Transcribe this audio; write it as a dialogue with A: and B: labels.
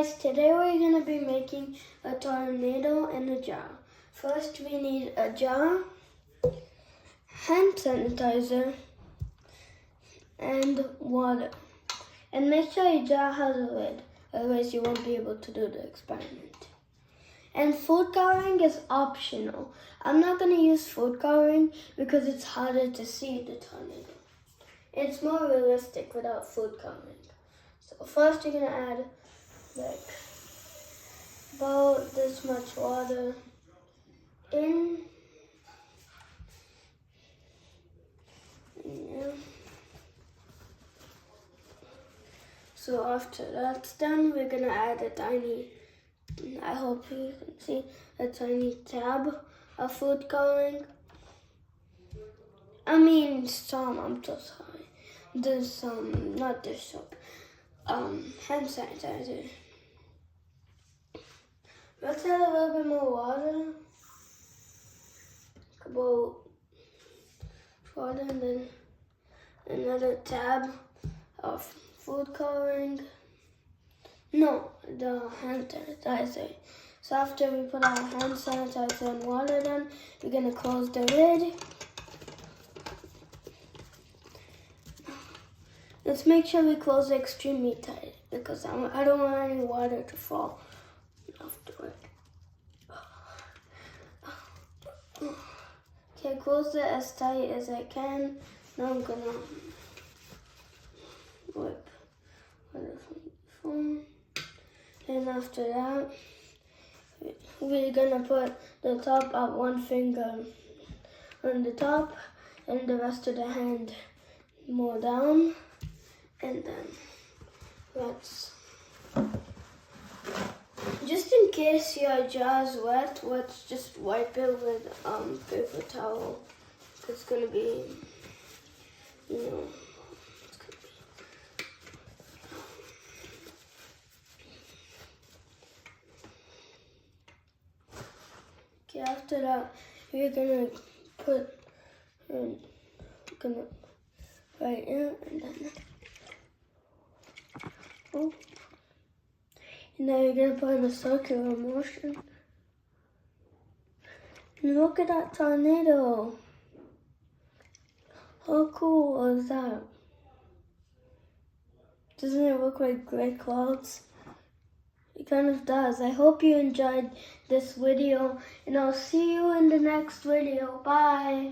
A: guys, today we're going to be making a tornado in a jar. First we need a jar, hand sanitizer, and water. And make sure your jar has a lid, otherwise you won't be able to do the experiment. And food coloring is optional. I'm not going to use food coloring because it's harder to see the tornado. It's more realistic without food coloring. So first you're going to add like about this much water in. Yeah. So after that's done, we're going to add a tiny, I hope you can see, a tiny tab of food coloring. I'm so sorry. There's not dish soap. Hand sanitizer. Let's add a little bit more water. About water, and then another tab of food coloring. No, the hand sanitizer. So after we put our hand sanitizer and water done, we're gonna close the lid. Let's make sure we close it extremely tight because I don't want any water to fall afterward. Okay, close it as tight as I can. Now I'm gonna wipe water from the phone. And after that, we're gonna put the top of one finger on the top and the rest of the hand more down. And then let's, just in case your jar is wet, let's just wipe it with paper towel. It's gonna be, it's gonna be. Okay, after that, we're gonna put, right in, and then. Oh. And now you're going to put in a circular motion. And look at that tornado. How cool is that? Doesn't it look like gray clouds? It kind of does. I hope you enjoyed this video, and I'll see you in the next video. Bye.